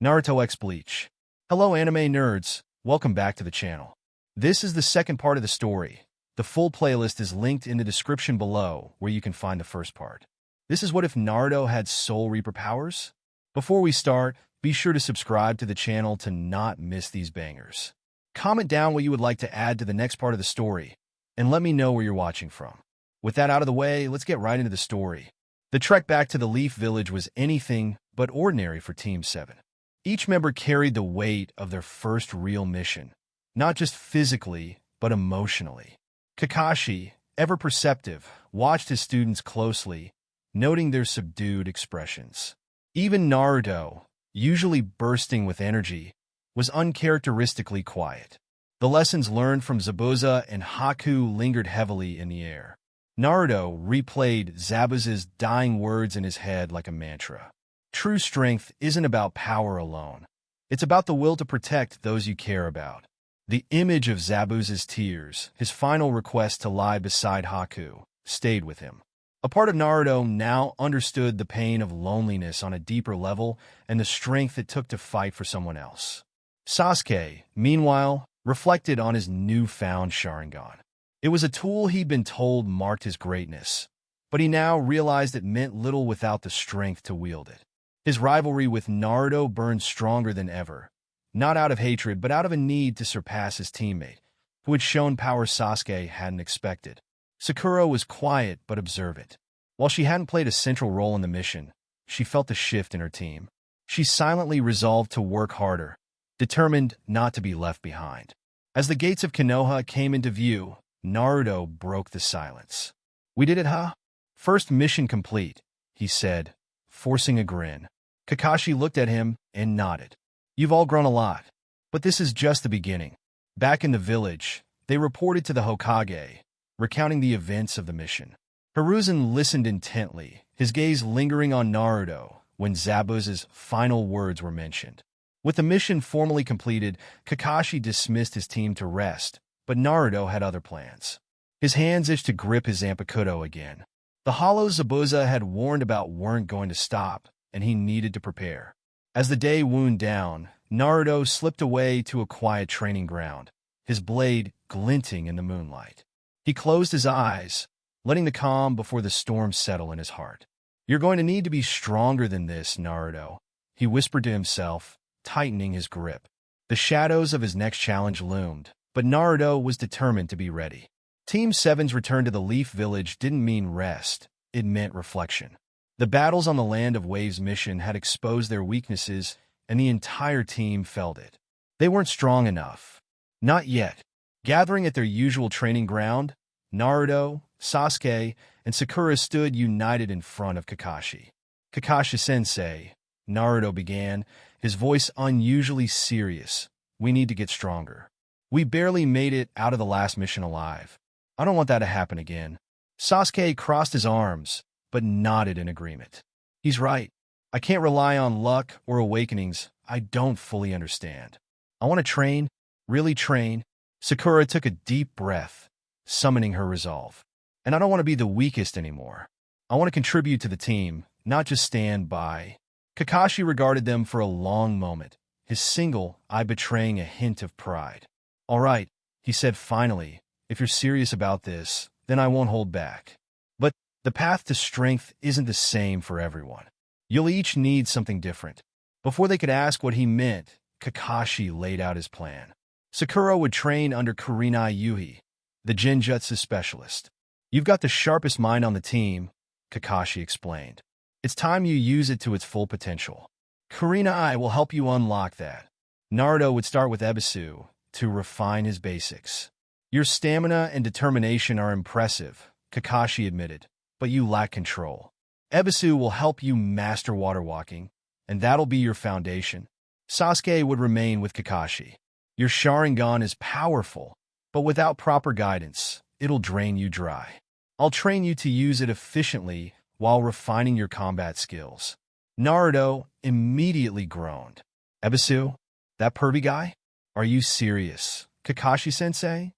Naruto x Bleach. Hello anime nerds, welcome back to the channel. This is the second part of the story. The full playlist is linked in the description below where you can find the first part. This is what if Naruto had soulreaper powers? Before we start, be sure to subscribe to the channel to not miss these bangers. Comment down what you would like to add to the next part of the story, and let me know where you're watching from. With that out of the way, let's get right into the story. The trek back to the Leaf Village was anything but ordinary for Team 7. Each member carried the weight of their first real mission, not just physically, but emotionally. Kakashi, ever perceptive, watched his students closely, noting their subdued expressions. Even Naruto, usually bursting with energy, was uncharacteristically quiet. The lessons learned from Zabuza and Haku lingered heavily in the air. Naruto replayed Zabuza's dying words in his head like a mantra. True strength isn't about power alone. It's about the will to protect those you care about. The image of Zabuza's tears, his final request to lie beside Haku, stayed with him. A part of Naruto now understood the pain of loneliness on a deeper level and the strength it took to fight for someone else. Sasuke, meanwhile, reflected on his newfound sharingan. It was a tool he'd been told marked his greatness, but he now realized it meant little without the strength to wield it. His rivalry with Naruto burned stronger than ever, not out of hatred but out of a need to surpass his teammate, who had shown power Sasuke hadn't expected. Sakura was quiet but observant. While she hadn't played a central role in the mission, she felt the shift in her team. She silently resolved to work harder, determined not to be left behind. As the gates of Konoha came into view, Naruto broke the silence. "We did it, huh? First mission complete," he said, forcing a grin. Kakashi looked at him and nodded. "You've all grown a lot, but this is just the beginning." Back in the village, they reported to the Hokage, recounting the events of the mission. Hiruzen listened intently, his gaze lingering on Naruto when Zabuza's final words were mentioned. With the mission formally completed, Kakashi dismissed his team to rest, but Naruto had other plans. His hands itched to grip his Zanpakuto again. The hollows Zabuza had warned about weren't going to stop, and he needed to prepare. As the day wound down, Naruto slipped away to a quiet training ground, his blade glinting in the moonlight. He closed his eyes, letting the calm before the storm settle in his heart. "You're going to need to be stronger than this, Naruto," he whispered to himself, tightening his grip. The shadows of his next challenge loomed, but Naruto was determined to be ready. Team 7's return to the Leaf Village didn't mean rest, it meant reflection. The battles on the Land of Waves mission had exposed their weaknesses, and the entire team felt it. They weren't strong enough. Not yet. Gathering at their usual training ground, Naruto, Sasuke, and Sakura stood united in front of Kakashi. "Kakashi-sensei," Naruto began, his voice unusually serious. "We need to get stronger. We barely made it out of the last mission alive. I don't want that to happen again." Sasuke crossed his arms, but nodded in agreement. "He's right. I can't rely on luck or awakenings I don't fully understand. I want to train, really train." Sakura took a deep breath, summoning her resolve. "And I don't want to be the weakest anymore. I want to contribute to the team, not just stand by." Kakashi regarded them for a long moment, his single eye betraying a hint of pride. "All right," he said finally, "if you're serious about this, then I won't hold back. But the path to strength isn't the same for everyone. You'll each need something different." Before they could ask what he meant, Kakashi laid out his plan. Sakura would train under Kurenai Yuhi, the Genjutsu specialist. "You've got the sharpest mind on the team," Kakashi explained. "It's time you use it to its full potential. Kurenai will help you unlock that." Naruto would start with Ebisu to refine his basics. "Your stamina and determination are impressive," Kakashi admitted, "but you lack control. Ebisu will help you master water walking, and that'll be your foundation." Sasuke would remain with Kakashi. "Your Sharingan is powerful, but without proper guidance, it'll drain you dry. I'll train you to use it efficiently while refining your combat skills." Naruto immediately groaned. "Ebisu? That pervy guy? Are you serious, Kakashi-sensei?"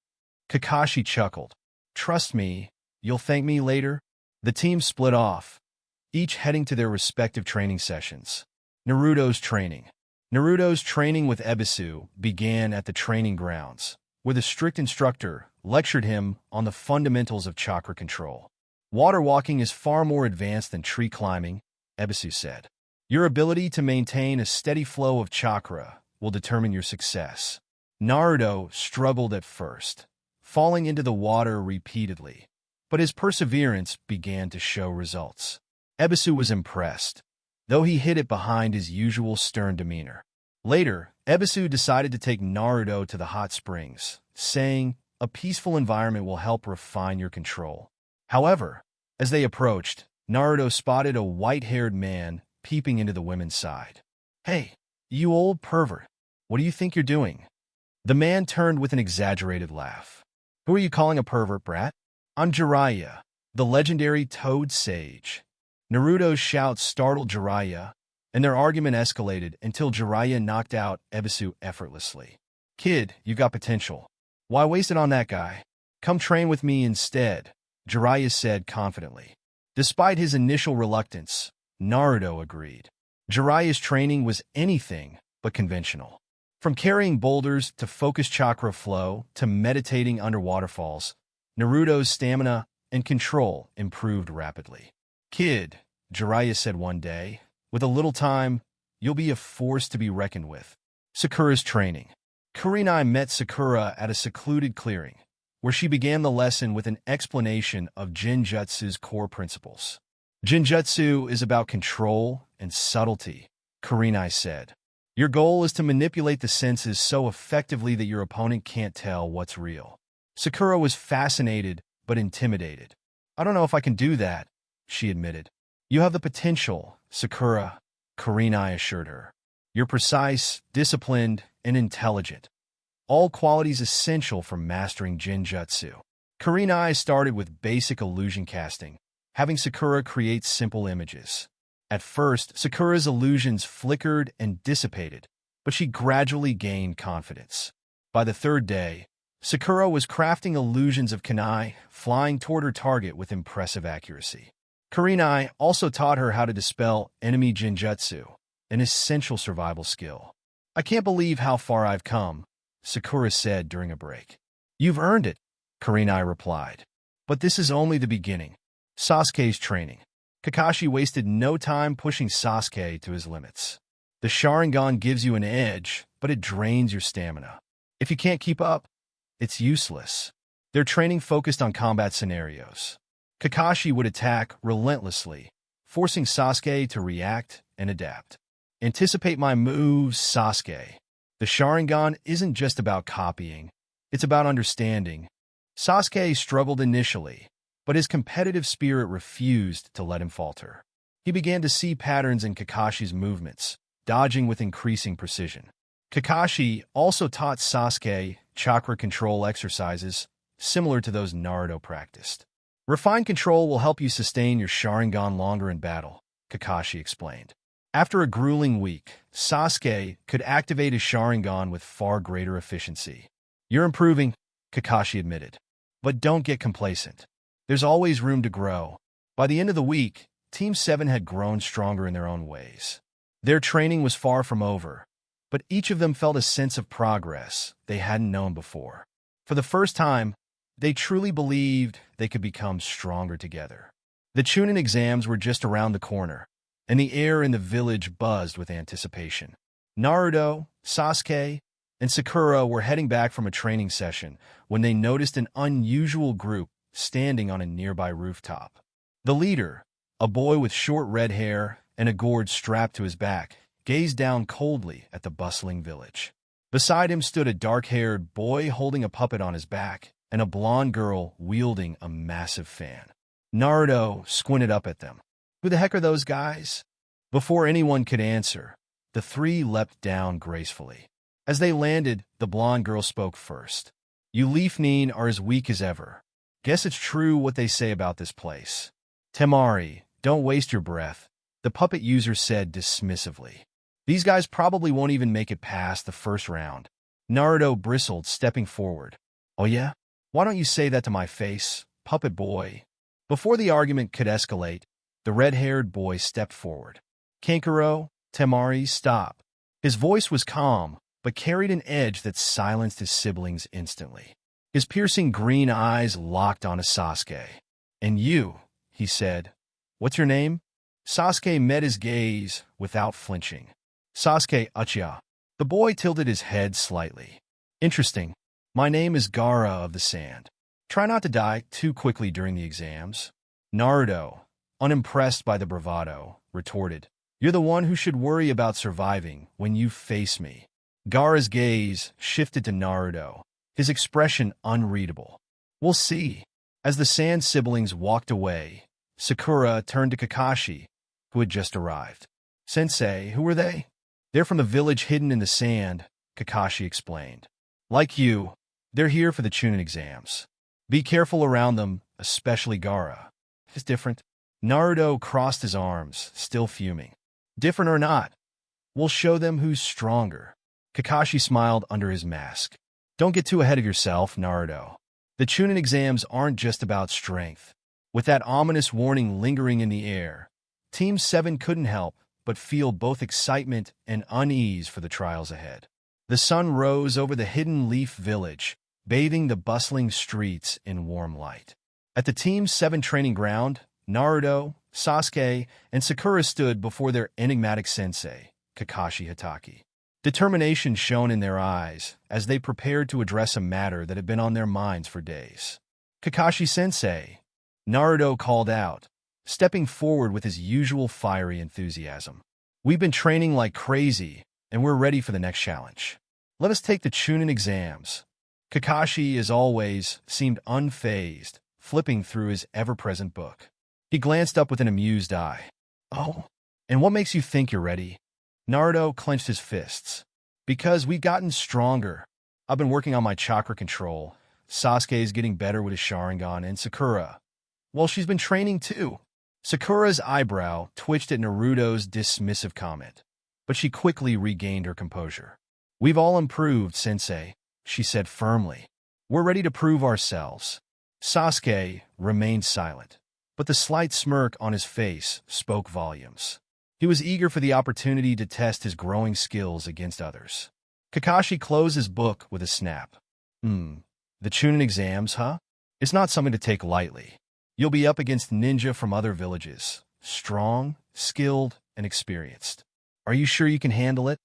Kakashi chuckled. "Trust me, you'll thank me later." The team split off, each heading to their respective training sessions. Naruto's training. Naruto's training with Ebisu began at the training grounds, where the strict instructor lectured him on the fundamentals of chakra control. Water walking is far more advanced than tree climbing, Ebisu said. Your ability to maintain a steady flow of chakra will determine your success. Naruto struggled at first, falling into the water repeatedly, but his perseverance began to show results. Ebisu was impressed, though he hid it behind his usual stern demeanor. Later, Ebisu decided to take Naruto to the hot springs, saying, "A peaceful environment will help refine your control." However, as they approached, Naruto spotted a white-haired man peeping into the women's side. "Hey, you old pervert, what do you think you're doing?" The man turned with an exaggerated laugh. "Who are you calling a pervert, brat?" "I'm Jiraiya, the legendary Toad Sage." Naruto's shouts startled Jiraiya, and their argument escalated until Jiraiya knocked out Ebisu effortlessly. "Kid, you got potential. Why waste it on that guy? Come train with me instead," Jiraiya said confidently. Despite his initial reluctance, Naruto agreed. Jiraiya's training was anything but conventional. From carrying boulders to focused chakra flow to meditating under waterfalls, Naruto's stamina and control improved rapidly. "Kid," Jiraiya said one day, "with a little time, you'll be a force to be reckoned with." Sakura's training. Kurenai met Sakura at a secluded clearing, where she began the lesson with an explanation of Genjutsu's core principles. "Genjutsu is about control and subtlety," Kurenai said. "Your goal is to manipulate the senses so effectively that your opponent can't tell what's real." Sakura was fascinated but intimidated. "I don't know if I can do that," she admitted. "You have the potential, Sakura," Kurenai assured her. "You're precise, disciplined, and intelligent, all qualities essential for mastering Genjutsu." Kurenai started with basic illusion casting, having Sakura create simple images. At first, Sakura's illusions flickered and dissipated, but she gradually gained confidence. By the third day, Sakura was crafting illusions of kunai, flying toward her target with impressive accuracy. Kurenai also taught her how to dispel enemy Genjutsu, an essential survival skill. "I can't believe how far I've come," Sakura said during a break. "You've earned it," Kurenai replied. "But this is only the beginning." Sasuke's training. Kakashi wasted no time pushing Sasuke to his limits. The Sharingan gives you an edge, but it drains your stamina. If you can't keep up, it's useless. Their training focused on combat scenarios. Kakashi would attack relentlessly, forcing Sasuke to react and adapt. "Anticipate my moves, Sasuke." The Sharingan isn't just about copying, it's about understanding. Sasuke struggled initially, but his competitive spirit refused to let him falter. He began to see patterns in Kakashi's movements, dodging with increasing precision. Kakashi also taught Sasuke chakra control exercises, similar to those Naruto practiced. "Refined control will help you sustain your Sharingan longer in battle," Kakashi explained. After a grueling week, Sasuke could activate his Sharingan with far greater efficiency. "You're improving," Kakashi admitted. "But don't get complacent. There's always room to grow." By the end of the week, Team 7 had grown stronger in their own ways. Their training was far from over, but each of them felt a sense of progress they hadn't known before. For the first time, they truly believed they could become stronger together. The Chunin exams were just around the corner, and the air in the village buzzed with anticipation. Naruto, Sasuke, and Sakura were heading back from a training session when they noticed an unusual group standing on a nearby rooftop. The leader, a boy with short red hair and a gourd strapped to his back, gazed down coldly at the bustling village. Beside him stood a dark-haired boy holding a puppet on his back and a blonde girl wielding a massive fan. Naruto squinted up at them. "Who the heck are those guys?" Before anyone could answer, the three leapt down gracefully. As they landed, the blonde girl spoke first. "You Leaf-Neen are as weak as ever. Guess it's true what they say about this place." "Temari, don't waste your breath," the puppet user said dismissively. "These guys probably won't even make it past the first round." Naruto bristled, stepping forward. "Oh yeah? Why don't you say that to my face, puppet boy?" Before the argument could escalate, the red-haired boy stepped forward. "Kankuro, Temari, stop. His voice was calm, but carried an edge that silenced his siblings instantly. His piercing green eyes locked onto Sasuke. "And you," he said. "What's your name?" Sasuke met his gaze without flinching. "Sasuke Uchiha." The boy tilted his head slightly. "Interesting. My name is Gaara of the Sand. Try not to die too quickly during the exams." Naruto, unimpressed by the bravado, retorted, "You're the one who should worry about surviving when you face me." Gaara's gaze shifted to Naruto, his expression unreadable. "We'll see." As the Sand siblings walked away, Sakura turned to Kakashi, who had just arrived. "Sensei, who are they?" "They're from the village hidden in the sand," Kakashi explained. "Like you, they're here for the Chunin exams. Be careful around them, especially Gaara. It's different." Naruto crossed his arms, still fuming. "Different or not, we'll show them who's stronger." Kakashi smiled under his mask. "Don't get too ahead of yourself, Naruto. The Chunin exams aren't just about strength." With that ominous warning lingering in the air, Team 7 couldn't help but feel both excitement and unease for the trials ahead. The sun rose over the hidden leaf village, bathing the bustling streets in warm light. At the Team 7 training ground, Naruto, Sasuke, and Sakura stood before their enigmatic sensei, Kakashi Hatake. Determination shone in their eyes as they prepared to address a matter that had been on their minds for days. "Kakashi-sensei," Naruto called out, stepping forward with his usual fiery enthusiasm. "We've been training like crazy, and we're ready for the next challenge. Let us take the Chunin exams." Kakashi, as always, seemed unfazed, flipping through his ever-present book. He glanced up with an amused eye. "Oh, and what makes you think you're ready?" Naruto clenched his fists. "Because we've gotten stronger. I've been working on my chakra control. Sasuke's getting better with his sharingan, and Sakura, well, she's been training too." Sakura's eyebrow twitched at Naruto's dismissive comment, but she quickly regained her composure. "We've all improved, Sensei," she said firmly. "We're ready to prove ourselves." Sasuke remained silent, but the slight smirk on his face spoke volumes. He was eager for the opportunity to test his growing skills against others. Kakashi closed his book with a snap. The Chunin exams, huh? It's not something to take lightly. You'll be up against ninja from other villages, strong, skilled, and experienced. Are you sure you can handle it?"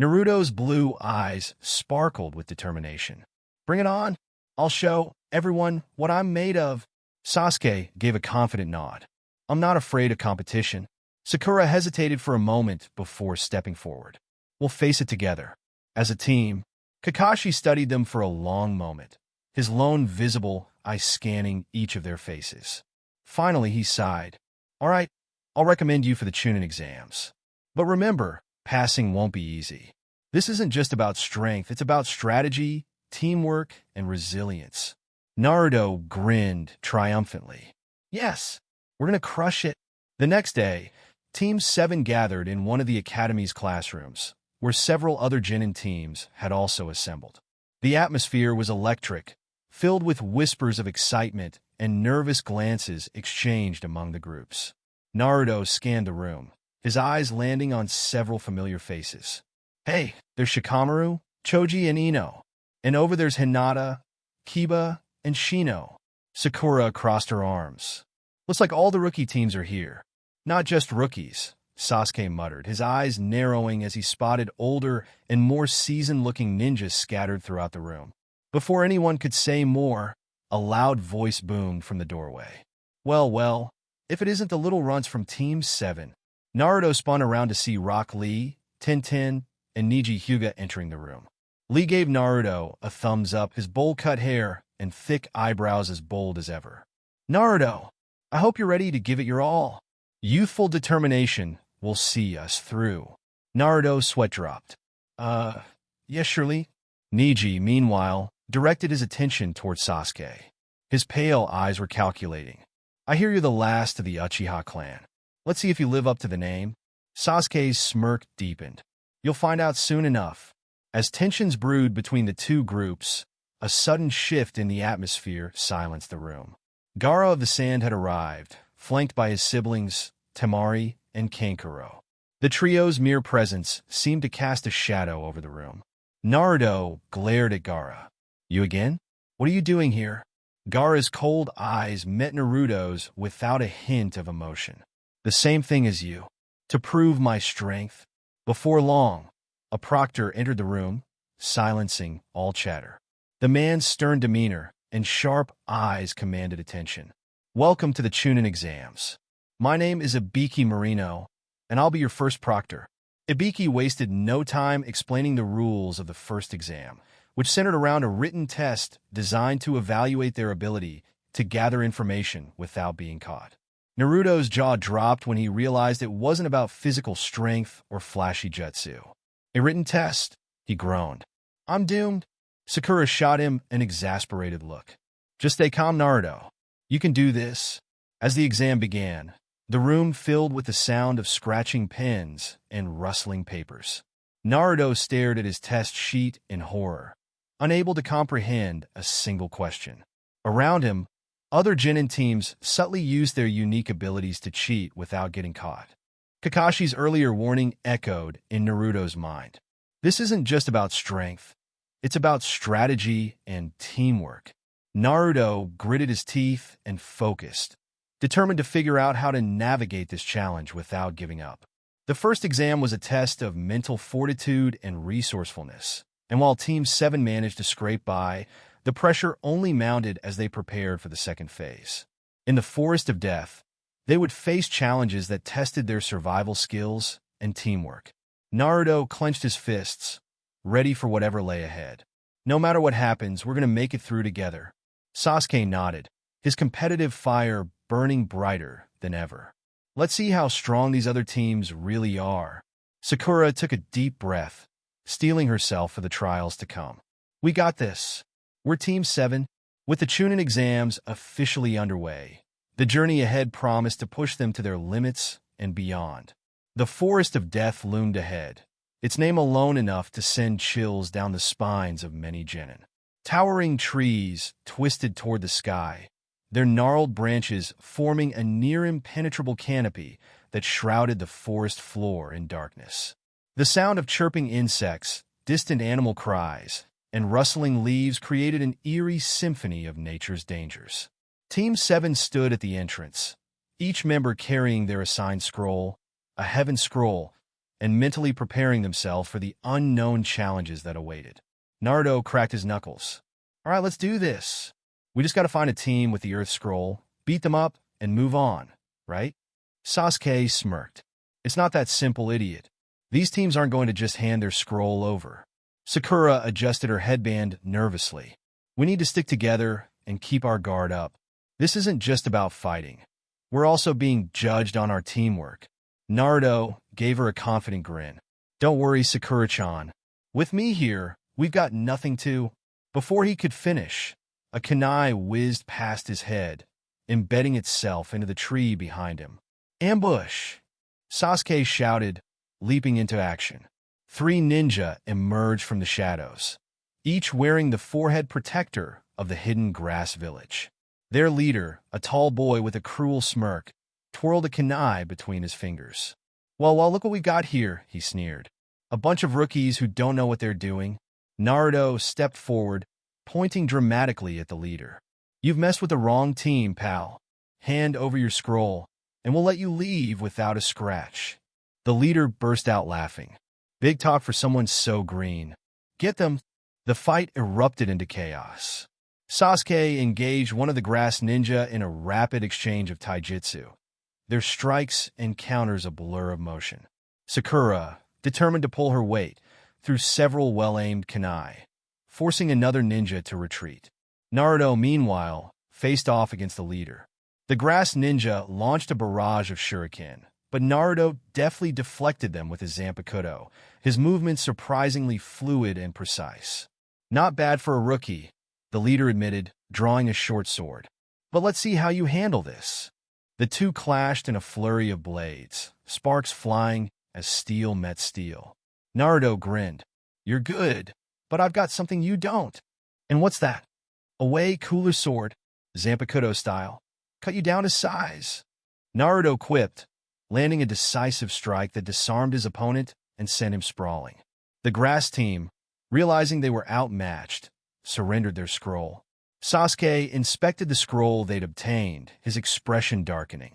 Naruto's blue eyes sparkled with determination. "Bring it on. I'll show everyone what I'm made of." Sasuke gave a confident nod. "I'm not afraid of competition." Sakura hesitated for a moment before stepping forward. "We'll face it together. As a team." Kakashi studied them for a long moment, his lone visible eye scanning each of their faces. Finally, he sighed. "All right, I'll recommend you for the Chunin exams. But remember, passing won't be easy. This isn't just about strength, it's about strategy, teamwork, and resilience." Naruto grinned triumphantly. "Yes, we're gonna crush it." The next day, Team 7 gathered in one of the Academy's classrooms, where several other Genin teams had also assembled. The atmosphere was electric, filled with whispers of excitement and nervous glances exchanged among the groups. Naruto scanned the room, his eyes landing on several familiar faces. "Hey, there's Shikamaru, Choji, and Ino. And over there's Hinata, Kiba, and Shino." Sakura crossed her arms. "Looks like all the rookie teams are here." "Not just rookies," Sasuke muttered, his eyes narrowing as he spotted older and more seasoned-looking ninjas scattered throughout the room. Before anyone could say more, a loud voice boomed from the doorway. Well, if it isn't the little runts from Team 7." Naruto spun around to see Rock Lee, Tintin, and Neji Hyuga entering the room. Lee gave Naruto a thumbs up, his bowl-cut hair and thick eyebrows as bold as ever. "Naruto, I hope you're ready to give it your all. Youthful determination will see us through." Naruto's sweat dropped. Yes, surely." Neji, meanwhile, directed his attention towards Sasuke. His pale eyes were calculating. "I hear you're the last of the Uchiha clan. Let's see if you live up to the name." Sasuke's smirk deepened. "You'll find out soon enough." As tensions brewed between the two groups, a sudden shift in the atmosphere silenced the room. Gaara of the Sand had arrived, flanked by his siblings, Temari and Kankuro. The trio's mere presence seemed to cast a shadow over the room. Naruto glared at Gaara. You again? What are you doing here? Gaara's cold eyes met Naruto's without a hint of emotion. The same thing as you. To prove my strength. Before long, a proctor entered the room, silencing all chatter. The man's stern demeanor and sharp eyes commanded attention. Welcome to the Chunin exams. My name is Ibiki Marino, and I'll be your first proctor. Ibiki wasted no time explaining the rules of the first exam, which centered around a written test designed to evaluate their ability to gather information without being caught. Naruto's jaw dropped when he realized it wasn't about physical strength or flashy jutsu. A written test, he groaned. I'm doomed. Sakura shot him an exasperated look. Just stay calm, Naruto. You can do this. As the exam began, the room filled with the sound of scratching pens and rustling papers. Naruto stared at his test sheet in horror, unable to comprehend a single question. Around him, other Genin teams subtly used their unique abilities to cheat without getting caught. Kakashi's earlier warning echoed in Naruto's mind. This isn't just about strength. It's about strategy and teamwork. Naruto gritted his teeth and focused, determined to figure out how to navigate this challenge without giving up. The first exam was a test of mental fortitude and resourcefulness, and while Team 7 managed to scrape by, the pressure only mounted as they prepared for the second phase. In the Forest of Death, they would face challenges that tested their survival skills and teamwork. Naruto clenched his fists, ready for whatever lay ahead. No matter what happens, we're going to make it through together. Sasuke nodded, his competitive fire burning brighter than ever. Let's see how strong these other teams really are. Sakura took a deep breath, steeling herself for the trials to come. We got this. We're Team 7. With the Chunin exams officially underway, the journey ahead promised to push them to their limits and beyond. The Forest of Death loomed ahead, its name alone enough to send chills down the spines of many genin. Towering trees twisted toward the sky, their gnarled branches forming a near-impenetrable canopy that shrouded the forest floor in darkness. The sound of chirping insects, distant animal cries, and rustling leaves created an eerie symphony of nature's dangers. Team 7 stood at the entrance, each member carrying their assigned scroll, a heaven scroll, and mentally preparing themselves for the unknown challenges that awaited. Naruto cracked his knuckles. All right, let's do this. We just got to find a team with the Earth Scroll, beat them up, and move on, right? Sasuke smirked. It's not that simple, idiot. These teams aren't going to just hand their scroll over. Sakura adjusted her headband nervously. We need to stick together and keep our guard up. This isn't just about fighting. We're also being judged on our teamwork. Naruto gave her a confident grin. Don't worry, Sakura-chan. With me here, we've got nothing to... Before he could finish, a kunai whizzed past his head, embedding itself into the tree behind him. Ambush! Sasuke shouted, leaping into action. 3 ninja emerged from the shadows, each wearing the forehead protector of the hidden grass village. Their leader, a tall boy with a cruel smirk, twirled a kunai between his fingers. Well, look what we got here, he sneered. A bunch of rookies who don't know what they're doing. Naruto stepped forward, pointing dramatically at the leader. You've messed with the wrong team, pal. Hand over your scroll, and we'll let you leave without a scratch. The leader burst out laughing. Big talk for someone so green. Get them. The fight erupted into chaos. Sasuke engaged one of the grass ninja in a rapid exchange of taijutsu, their strikes and counters a blur of motion. Sakura, determined to pull her weight, threw several well-aimed kunai, forcing another ninja to retreat. Naruto, meanwhile, faced off against the leader. The grass ninja launched a barrage of shuriken, but Naruto deftly deflected them with his Zanpakuto, his movements surprisingly fluid and precise. Not bad for a rookie, the leader admitted, drawing a short sword. But let's see how you handle this. The two clashed in a flurry of blades, sparks flying as steel met steel. Naruto grinned. You're good, but I've got something you don't. And what's that? A way cooler sword, Zanpakuto style. Cut you down to size. Naruto quipped, landing a decisive strike that disarmed his opponent and sent him sprawling. The grass team, realizing they were outmatched, surrendered their scroll. Sasuke inspected the scroll they'd obtained, his expression darkening.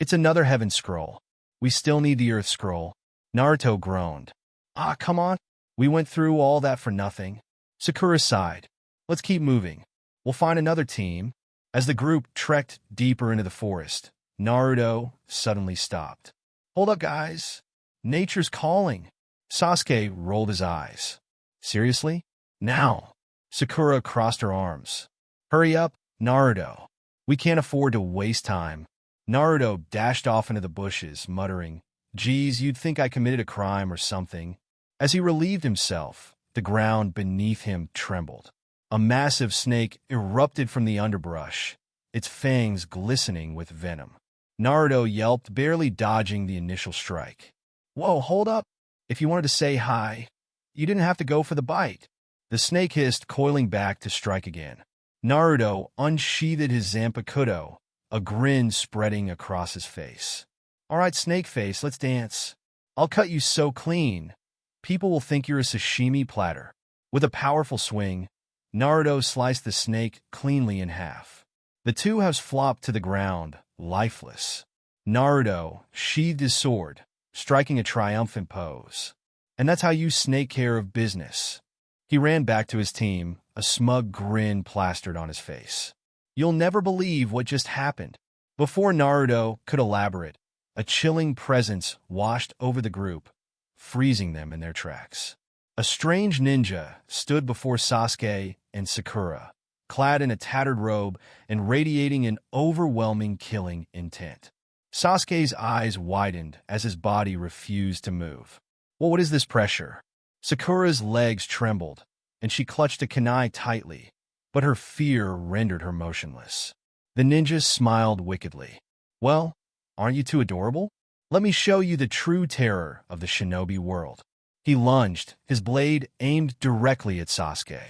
It's another heaven scroll. We still need the earth scroll. Naruto groaned. Ah, come on. We went through all that for nothing. Sakura sighed. Let's keep moving. We'll find another team. As the group trekked deeper into the forest, Naruto suddenly stopped. Hold up, guys. Nature's calling. Sasuke rolled his eyes. Seriously? Now. Sakura crossed her arms. Hurry up, Naruto. We can't afford to waste time. Naruto dashed off into the bushes, muttering, Geez, you'd think I committed a crime or something. As he relieved himself, the ground beneath him trembled. A massive snake erupted from the underbrush, its fangs glistening with venom. Naruto yelped, barely dodging the initial strike. Whoa, hold up. If you wanted to say hi, you didn't have to go for the bite. The snake hissed, coiling back to strike again. Naruto unsheathed his Zanpakuto, a grin spreading across his face. All right, snake face, let's dance. I'll cut you so clean. People will think you're a sashimi platter. With a powerful swing, Naruto sliced the snake cleanly in half. The two halves flopped to the ground, lifeless. Naruto sheathed his sword, striking a triumphant pose. And that's how you snake care of business. He ran back to his team, a smug grin plastered on his face. You'll never believe what just happened. Before Naruto could elaborate, a chilling presence washed over the group, freezing them in their tracks. A strange ninja stood before Sasuke and Sakura, clad in a tattered robe and radiating an overwhelming killing intent. Sasuke's eyes widened as his body refused to move. Well, what is this pressure? Sakura's legs trembled, and she clutched a kunai tightly, but her fear rendered her motionless. The ninja smiled wickedly. Well, aren't you too adorable? Let me show you the true terror of the shinobi world. He lunged, his blade aimed directly at Sasuke.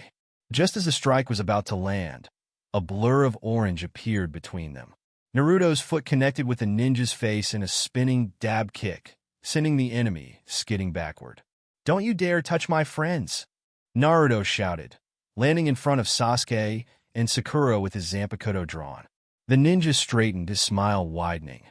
Just as the strike was about to land, a blur of orange appeared between them. Naruto's foot connected with the ninja's face in a spinning dab kick, sending the enemy skidding backward. Don't you dare touch my friends! Naruto shouted, landing in front of Sasuke and Sakura with his Zanpakuto drawn. The ninja straightened, his smile widening.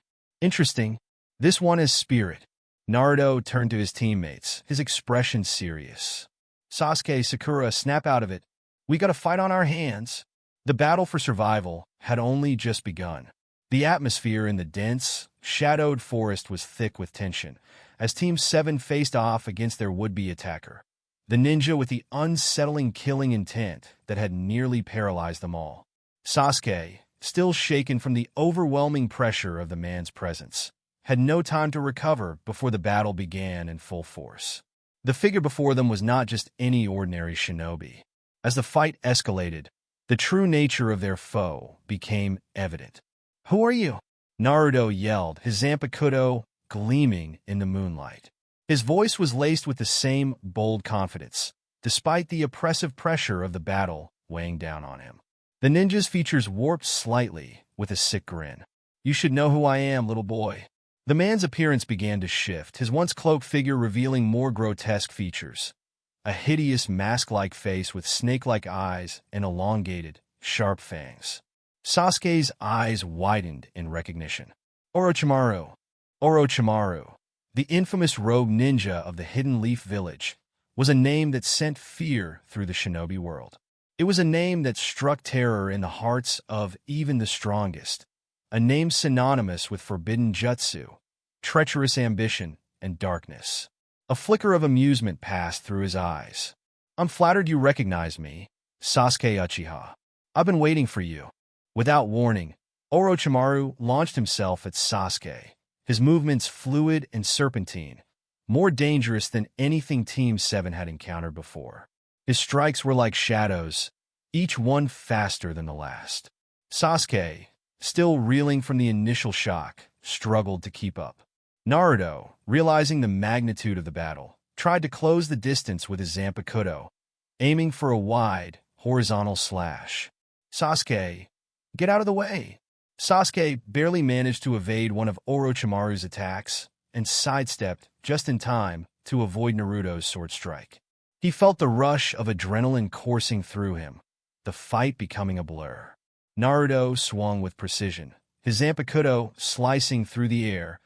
Interesting. This one is spirit. Naruto turned to his teammates, his expression serious. Sasuke, Sakura, snap out of it. We gotta fight on our hands. The battle for survival had only just begun. The atmosphere in the dense, shadowed forest was thick with tension, as Team 7 faced off against their would-be attacker, the ninja with the unsettling killing intent that had nearly paralyzed them all. Sasuke, still shaken from the overwhelming pressure of the man's presence, had no time to recover before the battle began in full force. The figure before them was not just any ordinary shinobi. As the fight escalated, the true nature of their foe became evident. Who are you? Naruto yelled, his Zanpakuto gleaming in the moonlight. His voice was laced with the same bold confidence, despite the oppressive pressure of the battle weighing down on him. The ninja's features warped slightly with a sick grin. You should know who I am, little boy. The man's appearance began to shift, his once cloaked figure revealing more grotesque features. A hideous mask-like face with snake-like eyes and elongated, sharp fangs. Sasuke's eyes widened in recognition. Orochimaru. Orochimaru, the infamous rogue ninja of the Hidden Leaf Village, was a name that sent fear through the shinobi world. It was a name that struck terror in the hearts of even the strongest, a name synonymous with forbidden jutsu, treacherous ambition, and darkness. A flicker of amusement passed through his eyes. I'm flattered you recognize me, Sasuke Uchiha. I've been waiting for you. Without warning, Orochimaru launched himself at Sasuke, his movements fluid and serpentine, more dangerous than anything Team 7 had encountered before. His strikes were like shadows, each one faster than the last. Sasuke, still reeling from the initial shock, struggled to keep up. Naruto, realizing the magnitude of the battle, tried to close the distance with his Zanpakuto, aiming for a wide, horizontal slash. Sasuke, get out of the way. Sasuke barely managed to evade one of Orochimaru's attacks and sidestepped just in time to avoid Naruto's sword strike. He felt the rush of adrenaline coursing through him, the fight becoming a blur. Naruto swung with precision, his Zanpakuto slicing through the air,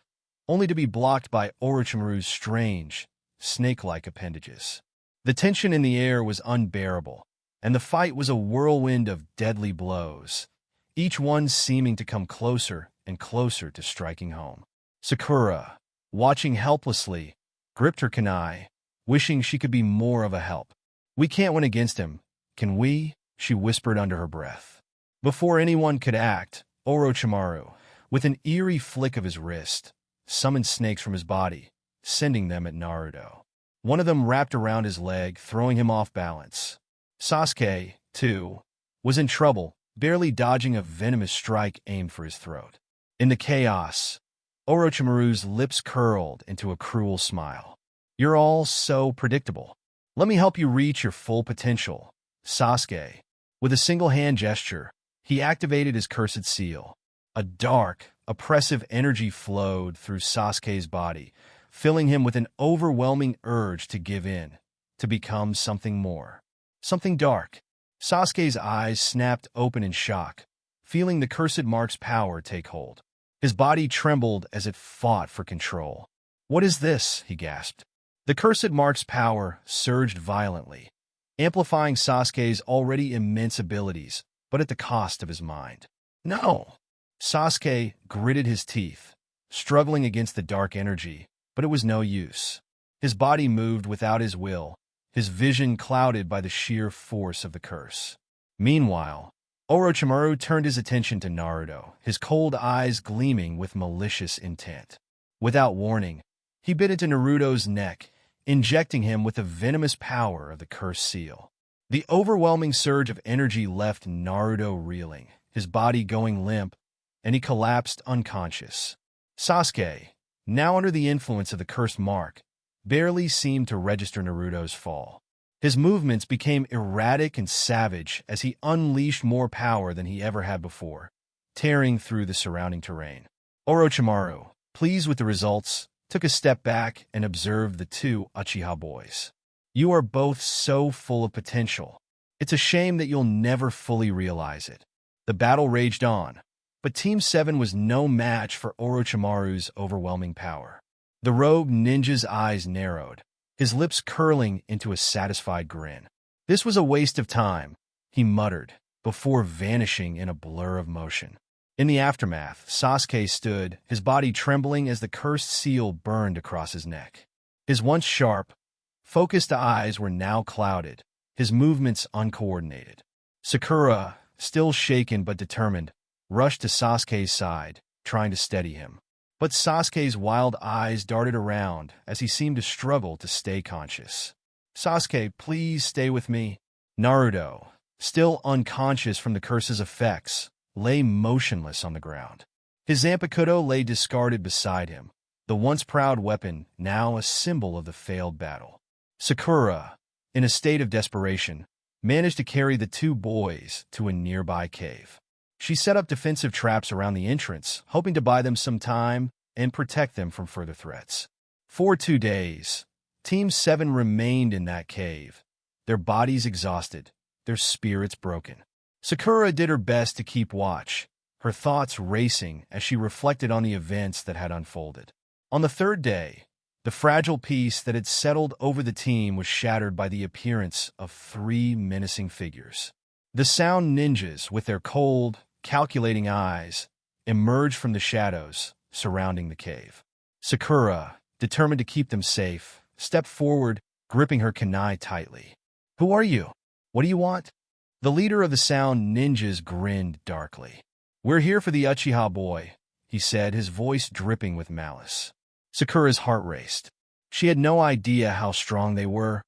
only to be blocked by Orochimaru's strange, snake-like appendages. The tension in the air was unbearable, and the fight was a whirlwind of deadly blows, each one seeming to come closer and closer to striking home. Sakura, watching helplessly, gripped her kunai, wishing she could be more of a help. "We can't win against him, can we?" she whispered under her breath. Before anyone could act, Orochimaru, with an eerie flick of his wrist, summoned snakes from his body, sending them at Naruto. One of them wrapped around his leg, throwing him off balance. Sasuke, too, was in trouble, barely dodging a venomous strike aimed for his throat. In the chaos, Orochimaru's lips curled into a cruel smile. "You're all so predictable. Let me help you reach your full potential." Sasuke, with a single hand gesture, he activated his cursed seal. A dark, oppressive energy flowed through Sasuke's body, filling him with an overwhelming urge to give in, to become something more. Something dark. Sasuke's eyes snapped open in shock, feeling the cursed mark's power take hold. His body trembled as it fought for control. "What is this?" he gasped. The cursed mark's power surged violently, amplifying Sasuke's already immense abilities, but at the cost of his mind. "No!" Sasuke gritted his teeth, struggling against the dark energy, but it was no use. His body moved without his will, his vision clouded by the sheer force of the curse. Meanwhile, Orochimaru turned his attention to Naruto, his cold eyes gleaming with malicious intent. Without warning, he bit into Naruto's neck, injecting him with the venomous power of the cursed seal. The overwhelming surge of energy left Naruto reeling, his body going limp, and he collapsed unconscious. Sasuke, now under the influence of the cursed mark, barely seemed to register Naruto's fall. His movements became erratic and savage as he unleashed more power than he ever had before, tearing through the surrounding terrain. Orochimaru, pleased with the results, took a step back and observed the two Uchiha boys. "You are both so full of potential. It's a shame that you'll never fully realize it." The battle raged on, but Team 7 was no match for Orochimaru's overwhelming power. The rogue ninja's eyes narrowed, his lips curling into a satisfied grin. "This was a waste of time," he muttered, before vanishing in a blur of motion. In the aftermath, Sasuke stood, his body trembling as the cursed seal burned across his neck. His once sharp, focused eyes were now clouded, his movements uncoordinated. Sakura, still shaken but determined, rushed to Sasuke's side, trying to steady him. But Sasuke's wild eyes darted around as he seemed to struggle to stay conscious. "Sasuke, please stay with me." Naruto, still unconscious from the curse's effects, lay motionless on the ground. His Zanpakuto lay discarded beside him, the once proud weapon now a symbol of the failed battle. Sakura, in a state of desperation, managed to carry the two boys to a nearby cave. She set up defensive traps around the entrance, hoping to buy them some time and protect them from further threats. For 2 days, Team 7 remained in that cave, their bodies exhausted, their spirits broken. Sakura did her best to keep watch, her thoughts racing as she reflected on the events that had unfolded. On the 3rd day, the fragile peace that had settled over the team was shattered by the appearance of 3 menacing figures. The Sound Ninjas, with their cold, calculating eyes, emerged from the shadows surrounding the cave. Sakura, determined to keep them safe, stepped forward, gripping her kunai tightly. "Who are you? What do you want?" The leader of the Sound Ninjas grinned darkly. "We're here for the Uchiha boy," he said, his voice dripping with malice. Sakura's heart raced. She had no idea how strong they were,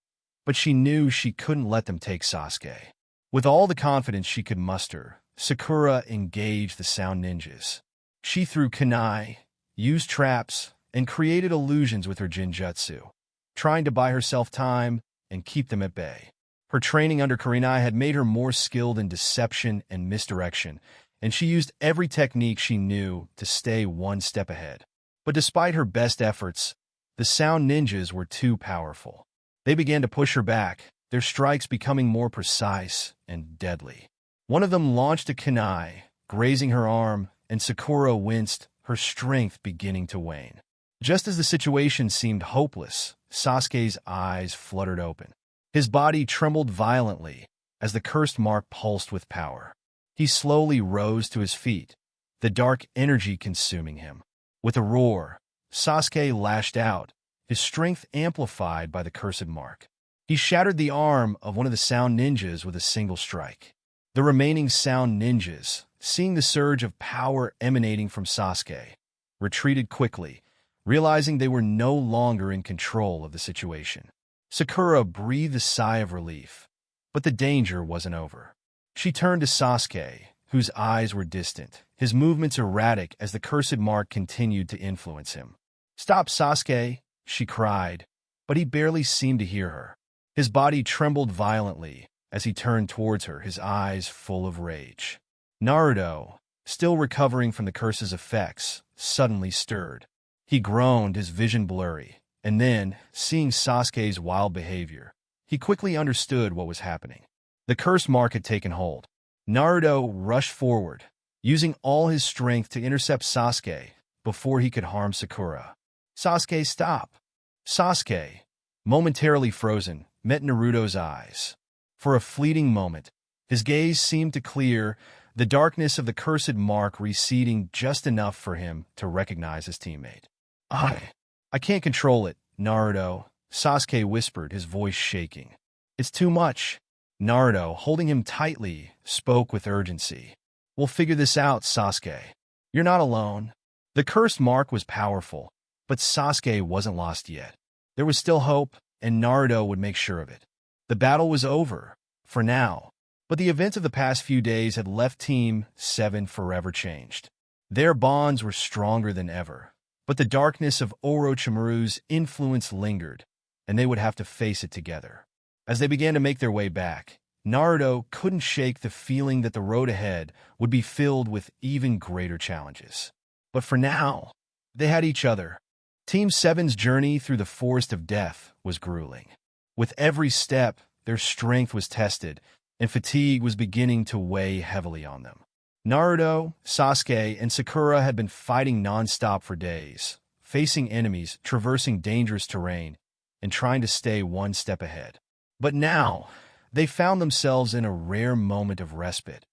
but she knew she couldn't let them take Sasuke. With all the confidence she could muster, Sakura engaged the Sound Ninjas. She threw kunai, used traps, and created illusions with her Jinjutsu, trying to buy herself time and keep them at bay. Her training under Kurenai had made her more skilled in deception and misdirection, and she used every technique she knew to stay one step ahead. But despite her best efforts, the sound ninjas were too powerful. They began to push her back, their strikes becoming more precise and deadly. One of them launched a kunai, grazing her arm, and Sakura winced, her strength beginning to wane. Just as the situation seemed hopeless, Sasuke's eyes fluttered open. His body trembled violently as the cursed mark pulsed with power. He slowly rose to his feet, the dark energy consuming him. With a roar, Sasuke lashed out, his strength amplified by the cursed mark. He shattered the arm of one of the sound ninjas with a single strike. The remaining sound ninjas, seeing the surge of power emanating from Sasuke, retreated quickly, realizing they were no longer in control of the situation. Sakura breathed a sigh of relief, but the danger wasn't over. She turned to Sasuke, whose eyes were distant, his movements erratic as the cursed mark continued to influence him. "Stop, Sasuke!" she cried, but he barely seemed to hear her. His body trembled violently as he turned towards her, his eyes full of rage. Naruto, still recovering from the curse's effects, suddenly stirred. He groaned, his vision blurry, and then, seeing Sasuke's wild behavior, he quickly understood what was happening. The curse mark had taken hold. Naruto rushed forward, using all his strength to intercept Sasuke before he could harm Sakura. "Sasuke, stop!" Sasuke, momentarily frozen, met Naruto's eyes. For a fleeting moment, his gaze seemed to clear, the darkness of the cursed mark receding just enough for him to recognize his teammate. I can't control it, Naruto," Sasuke whispered, his voice shaking. "It's too much." Naruto, holding him tightly, spoke with urgency. "We'll figure this out, Sasuke. You're not alone." The cursed mark was powerful, but Sasuke wasn't lost yet. There was still hope, and Naruto would make sure of it. The battle was over, for now, but the events of the past few days had left Team 7 forever changed. Their bonds were stronger than ever, but the darkness of Orochimaru's influence lingered, and they would have to face it together. As they began to make their way back, Naruto couldn't shake the feeling that the road ahead would be filled with even greater challenges. But for now, they had each other. Team 7's journey through the forest of death was grueling. With every step, their strength was tested, and fatigue was beginning to weigh heavily on them. Naruto, Sasuke, and Sakura had been fighting non-stop for days, facing enemies, traversing dangerous terrain, and trying to stay one step ahead. But now, they found themselves in a rare moment of respite,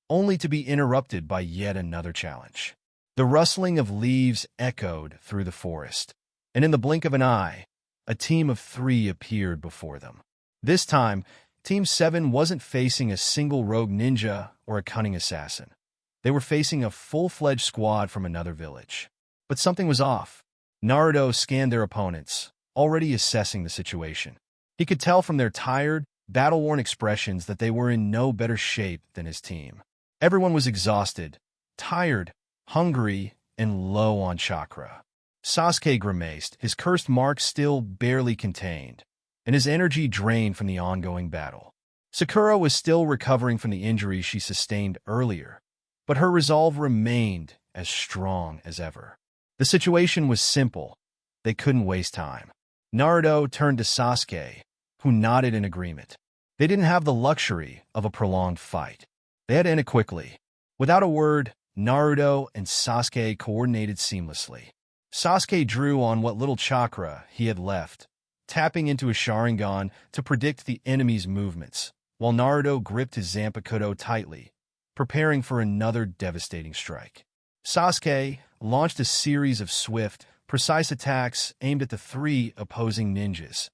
only to be interrupted by yet another challenge. The rustling of leaves echoed through the forest, and in the blink of an eye, a team of 3 appeared before them. This time, Team 7 wasn't facing a single rogue ninja or a cunning assassin. They were facing a full-fledged squad from another village. But something was off. Naruto scanned their opponents, already assessing the situation. He could tell from their tired, battle-worn expressions that they were in no better shape than his team. Everyone was exhausted, tired, hungry, and low on chakra. Sasuke grimaced, his cursed mark still barely contained, and his energy drained from the ongoing battle. Sakura was still recovering from the injuries she sustained earlier, but her resolve remained as strong as ever. The situation was simple. They couldn't waste time. Naruto turned to Sasuke, who nodded in agreement. They didn't have the luxury of a prolonged fight. They had to end it quickly. Without a word, Naruto and Sasuke coordinated seamlessly. Sasuke drew on what little chakra he had left, tapping into his sharingan to predict the enemy's movements, while Naruto gripped his Zanpakuto tightly, preparing for another devastating strike. Sasuke launched a series of swift, precise attacks aimed at the 3 opposing ninjas,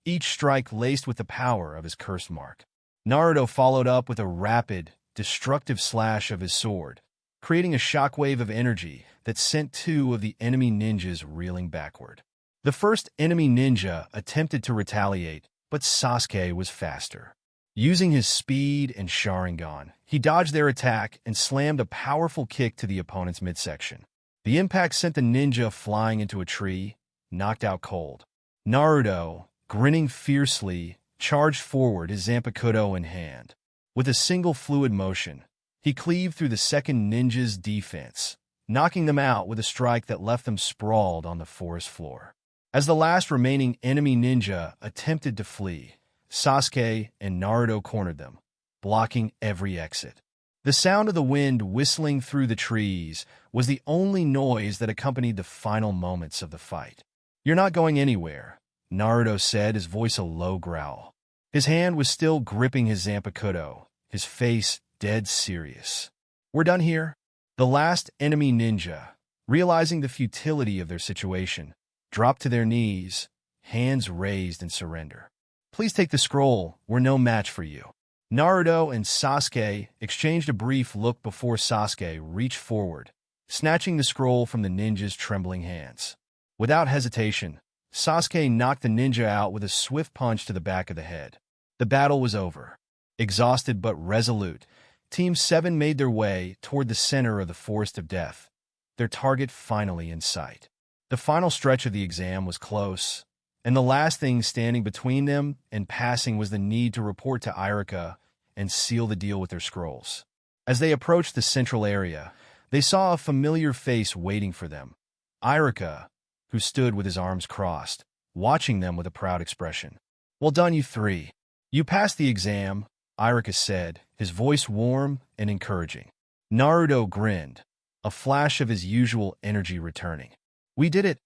each strike laced with the power of his cursed mark. Naruto followed up with a rapid, destructive slash of his sword, creating a shockwave of energy that sent 2 of the enemy ninjas reeling backward. The first enemy ninja attempted to retaliate, but Sasuke was faster. Using his speed and sharingan, he dodged their attack and slammed a powerful kick to the opponent's midsection. The impact sent the ninja flying into a tree, knocked out cold. Naruto, grinning fiercely, charged forward, his Zanpakuto in hand. With a single fluid motion, He cleaved through the second ninja's defense, knocking them out with a strike that left them sprawled on the forest floor. As the last remaining enemy ninja attempted to flee, Sasuke and Naruto cornered them, blocking every exit. The sound of the wind whistling through the trees was the only noise that accompanied the final moments of the fight. "You're not going anywhere," Naruto said, his voice a low growl. His hand was still gripping his Zanpakuto, his face dead serious. "We're done here." The last enemy ninja, realizing the futility of their situation, dropped to their knees, hands raised in surrender. "Please take the scroll. We're no match for you." Naruto and Sasuke exchanged a brief look before Sasuke reached forward, snatching the scroll from the ninja's trembling hands. Without hesitation, Sasuke knocked the ninja out with a swift punch to the back of the head. The battle was over. Exhausted but resolute, Team 7 made their way toward the center of the Forest of Death, their target finally in sight. The final stretch of the exam was close, and the last thing standing between them and passing was the need to report to Iruka and seal the deal with their scrolls. As they approached the central area, they saw a familiar face waiting for them. Iruka, who stood with his arms crossed, watching them with a proud expression. "Well done, you three. You passed the exam," Iruka said, his voice warm and encouraging. Naruto grinned, a flash of his usual energy returning. "We did it,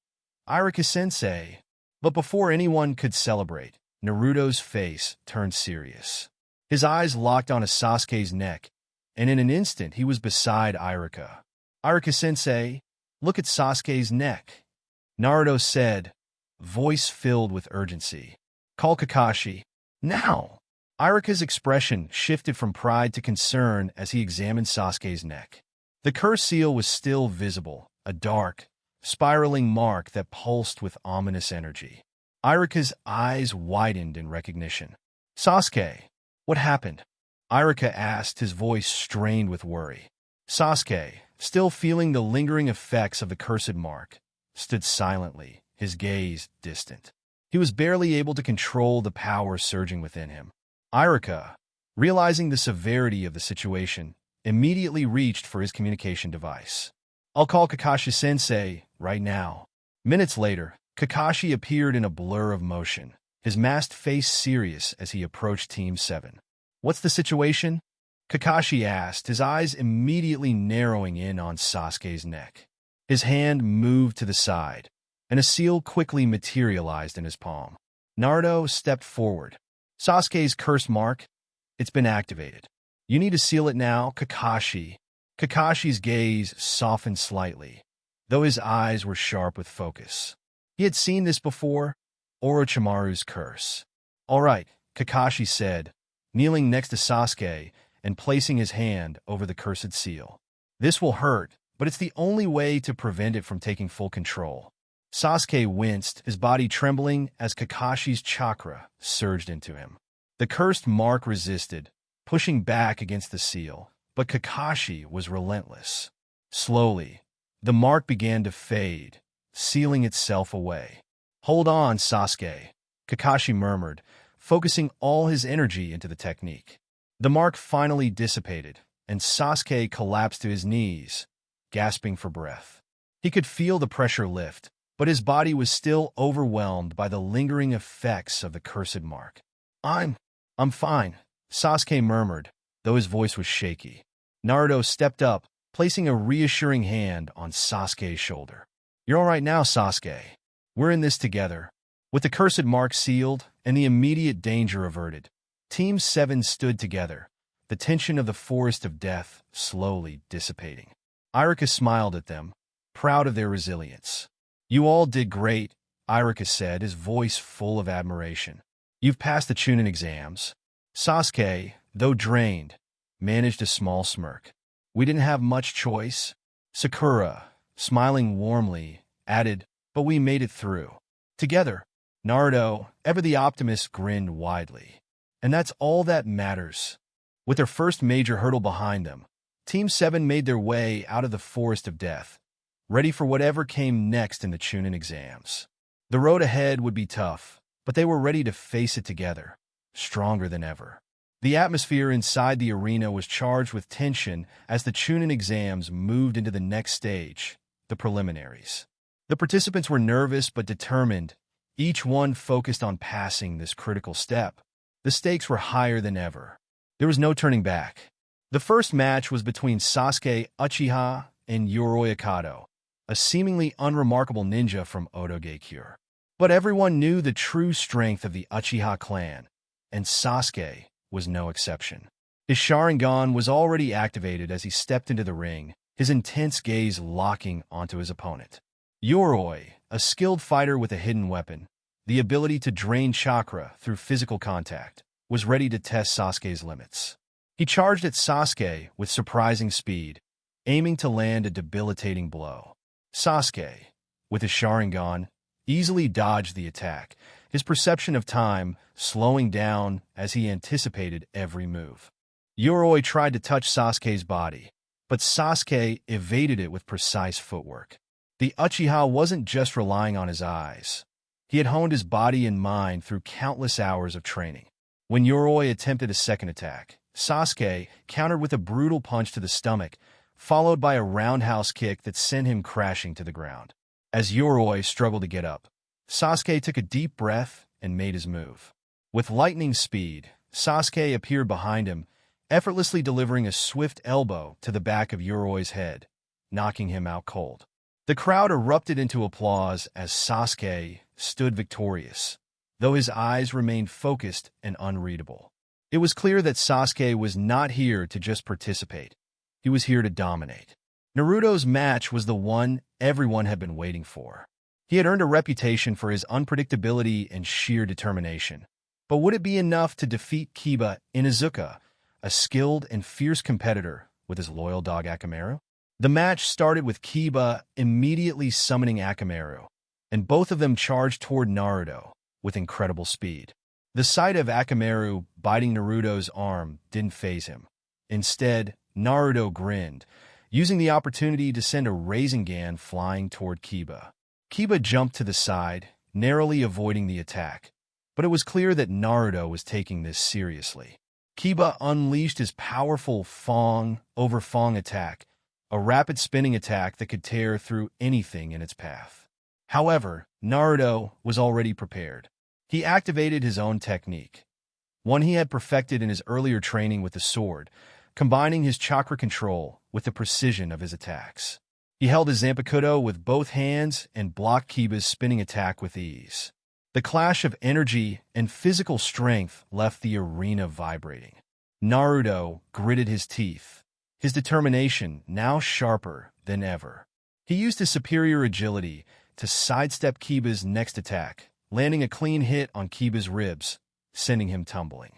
Iruka-sensei." But before anyone could celebrate, Naruto's face turned serious. His eyes locked onto Sasuke's neck, and in an instant he was beside Iruka. "Iruka-sensei, look at Sasuke's neck," Naruto said, voice filled with urgency. "Call Kakashi. Now!" Iruka's expression shifted from pride to concern as he examined Sasuke's neck. The curse seal was still visible, a dark, spiraling mark that pulsed with ominous energy. Iruka's eyes widened in recognition. "Sasuke, what happened?" Iruka asked, his voice strained with worry. Sasuke, still feeling the lingering effects of the cursed mark, stood silently, his gaze distant. He was barely able to control the power surging within him. Iruka, realizing the severity of the situation, immediately reached for his communication device. "I'll call Kakashi-sensei right now." Minutes later, Kakashi appeared in a blur of motion, his masked face serious as he approached Team 7. "What's the situation?" Kakashi asked, his eyes immediately narrowing in on Sasuke's neck. His hand moved to the side, and a seal quickly materialized in his palm. Naruto stepped forward. "Sasuke's curse mark, it's been activated. You need to seal it now, Kakashi." Kakashi's gaze softened slightly, though his eyes were sharp with focus. He had seen this before, Orochimaru's curse. "All right," Kakashi said, kneeling next to Sasuke and placing his hand over the cursed seal. "This will hurt, but it's the only way to prevent it from taking full control." Sasuke winced, his body trembling as Kakashi's chakra surged into him. The cursed mark resisted, pushing back against the seal, but Kakashi was relentless. Slowly, the mark began to fade, sealing itself away. "Hold on, Sasuke," Kakashi murmured, focusing all his energy into the technique. The mark finally dissipated, and Sasuke collapsed to his knees, gasping for breath. He could feel the pressure lift, but his body was still overwhelmed by the lingering effects of the cursed mark. I'm fine," Sasuke murmured, though his voice was shaky. Naruto stepped up, placing a reassuring hand on Sasuke's shoulder. "You're all right now, Sasuke. We're in this together." With the cursed mark sealed and the immediate danger averted, Team 7 stood together, the tension of the Forest of Death slowly dissipating. Iruka smiled at them, proud of their resilience. "You all did great," Iruka said, his voice full of admiration. "You've passed the Chunin exams." Sasuke, though drained, managed a small smirk. "We didn't have much choice." Sakura, smiling warmly, added, "But we made it through. Together." Naruto, ever the optimist, grinned widely. And that's all that matters. With their first major hurdle behind them, Team 7 made their way out of the Forest of Death, ready for whatever came next in the Chunin exams. The road ahead would be tough, but they were ready to face it together, stronger than ever. The atmosphere inside the arena was charged with tension as the Chunin exams moved into the next stage, the preliminaries. The participants were nervous but determined, each one focused on passing this critical step. The stakes were higher than ever. There was no turning back. The first match was between Sasuke Uchiha and Yoroi Akado, a seemingly unremarkable ninja from Otogekyure. But everyone knew the true strength of the Uchiha clan, and Sasuke was no exception. His sharingan was already activated as he stepped into the ring, his intense gaze locking onto his opponent. Yoroi, a skilled fighter with a hidden weapon, the ability to drain chakra through physical contact, was ready to test Sasuke's limits. He charged at Sasuke with surprising speed, aiming to land a debilitating blow. Sasuke, with his sharingan, easily dodged the attack, his perception of time slowing down as he anticipated every move. Yoroi tried to touch Sasuke's body, but Sasuke evaded it with precise footwork. The Uchiha wasn't just relying on his eyes. He had honed his body and mind through countless hours of training. When Yoroi attempted a second attack, Sasuke countered with a brutal punch to the stomach, followed by a roundhouse kick that sent him crashing to the ground. As Yoroi struggled to get up, Sasuke took a deep breath and made his move. With lightning speed, Sasuke appeared behind him, effortlessly delivering a swift elbow to the back of Yoroi's head, knocking him out cold. The crowd erupted into applause as Sasuke stood victorious, though his eyes remained focused and unreadable. It was clear that Sasuke was not here to just participate. He was here to dominate. Naruto's match was the one everyone had been waiting for. He had earned a reputation for his unpredictability and sheer determination. But would it be enough to defeat Kiba Inuzuka, a skilled and fierce competitor with his loyal dog Akamaru? The match started with Kiba immediately summoning Akamaru, and both of them charged toward Naruto with incredible speed. The sight of Akamaru biting Naruto's arm didn't faze him. Instead, Naruto grinned, using the opportunity to send a Rasengan flying toward Kiba. Kiba jumped to the side, narrowly avoiding the attack, but it was clear that Naruto was taking this seriously. Kiba unleashed his powerful Fong over Fong attack, a rapid spinning attack that could tear through anything in its path. However, Naruto was already prepared. He activated his own technique, one he had perfected in his earlier training with the sword, combining his chakra control with the precision of his attacks. He held his Zanpakuto with both hands and blocked Kiba's spinning attack with ease. The clash of energy and physical strength left the arena vibrating. Naruto gritted his teeth, his determination now sharper than ever. He used his superior agility to sidestep Kiba's next attack, landing a clean hit on Kiba's ribs, sending him tumbling.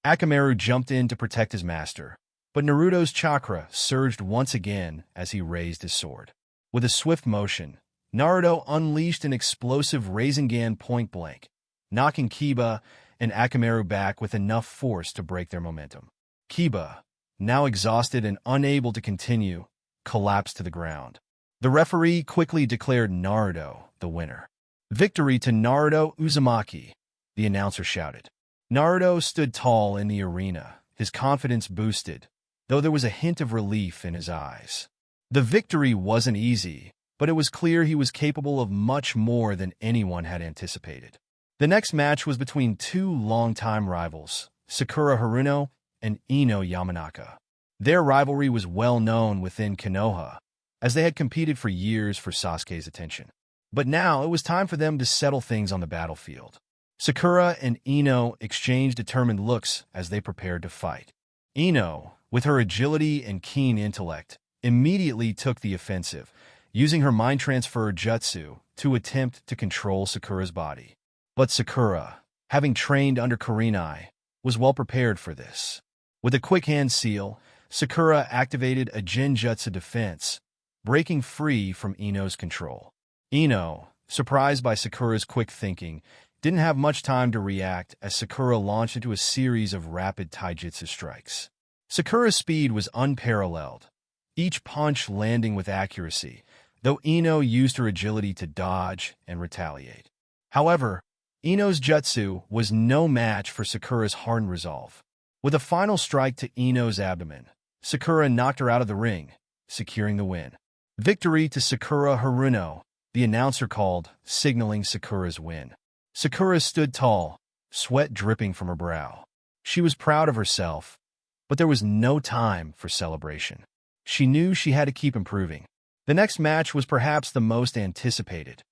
Akamaru jumped in to protect his master, but Naruto's chakra surged once again as he raised his sword. With a swift motion, Naruto unleashed an explosive Rasengan point-blank, knocking Kiba and Akamaru back with enough force to break their momentum. Kiba, now exhausted and unable to continue, collapsed to the ground. The referee quickly declared Naruto the winner. "Victory to Naruto Uzumaki," the announcer shouted. Naruto stood tall in the arena, his confidence boosted, though there was a hint of relief in his eyes. The victory wasn't easy, but it was clear he was capable of much more than anyone had anticipated. The next match was between two longtime rivals, Sakura Haruno and Ino Yamanaka. Their rivalry was well known within Konoha, as they had competed for years for Sasuke's attention. But now it was time for them to settle things on the battlefield. Sakura and Ino exchanged determined looks as they prepared to fight. Ino, with her agility and keen intellect, immediately took the offensive, using her mind transfer jutsu to attempt to control Sakura's body. But Sakura, having trained under Kurenai, was well prepared for this. With a quick hand seal, Sakura activated a genjutsu defense, breaking free from Ino's control. Ino, surprised by Sakura's quick thinking, didn't have much time to react as Sakura launched into a series of rapid taijutsu strikes. Sakura's speed was unparalleled, each punch landing with accuracy, though Ino used her agility to dodge and retaliate. However, Ino's jutsu was no match for Sakura's hardened resolve. With a final strike to Ino's abdomen, Sakura knocked her out of the ring, securing the win. Victory to Sakura Haruno, the announcer called, signaling Sakura's win. Sakura stood tall, sweat dripping from her brow. She was proud of herself, but there was no time for celebration. She knew she had to keep improving. The next match was perhaps the most anticipated.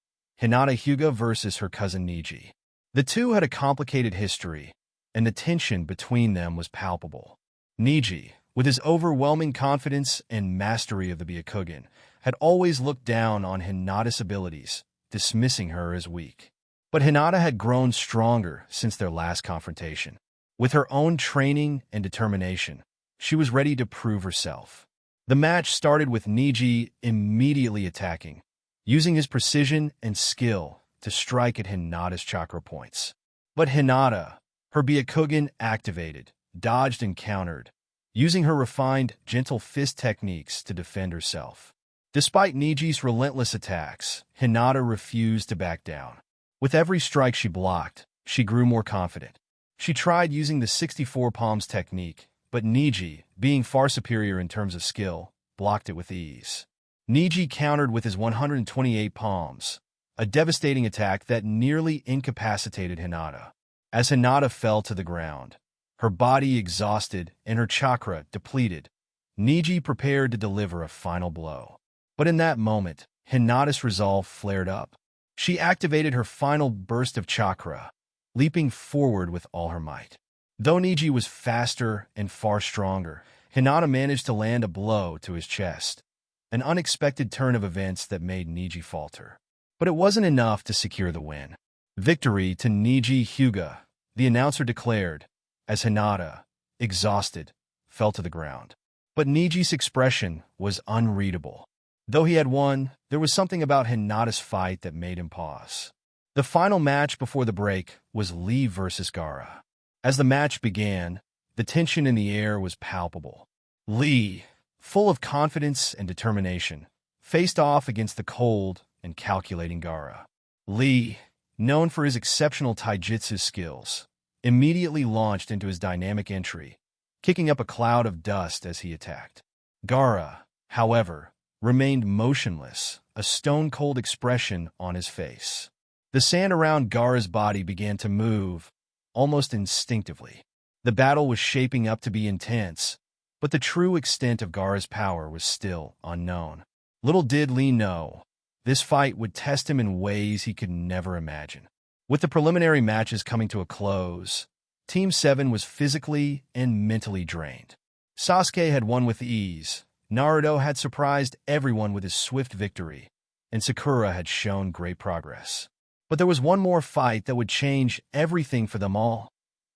Hinata Hyuga versus her cousin Niji. The two had a complicated history, and the tension between them was palpable. Niji, with his overwhelming confidence and mastery of the byakugan, had always looked down on Hinata's abilities, dismissing her as weak. But Hinata had grown stronger since their last confrontation. With her own training and determination, she was ready to prove herself. The match started with Niji immediately attacking, using his precision and skill to strike at Hinata's chakra points. But Hinata, her byakugan activated, dodged and countered, using her refined, gentle fist techniques to defend herself. Despite Niji's relentless attacks, Hinata refused to back down. With every strike she blocked, she grew more confident. She tried using the 64 palms technique, but Niji, being far superior in terms of skill, blocked it with ease. Niji countered with his 128 palms, a devastating attack that nearly incapacitated Hinata. As Hinata fell to the ground, her body exhausted and her chakra depleted, Niji prepared to deliver a final blow. But in that moment, Hinata's resolve flared up. She activated her final burst of chakra, leaping forward with all her might. Though Niji was faster and far stronger, Hinata managed to land a blow to his chest, an unexpected turn of events that made Niji falter. But it wasn't enough to secure the win. Victory to Niji Hyuga, the announcer declared, as Hinata, exhausted, fell to the ground. But Niji's expression was unreadable. Though he had won, there was something about Hinata's fight that made him pause. The final match before the break was Lee versus Gaara. As the match began, the tension in the air was palpable. Lee, full of confidence and determination, faced off against the cold and calculating Gaara. Lee, known for his exceptional taijutsu skills, immediately launched into his dynamic entry, kicking up a cloud of dust as he attacked. Gaara, however, remained motionless, a stone-cold expression on his face. The sand around Gaara's body began to move, almost instinctively. The battle was shaping up to be intense, but the true extent of Gaara's power was still unknown. Little did Lee know, this fight would test him in ways he could never imagine. With the preliminary matches coming to a close, Team 7 was physically and mentally drained. Sasuke had won with ease, Naruto had surprised everyone with his swift victory, and Sakura had shown great progress. But there was one more fight that would change everything for them all.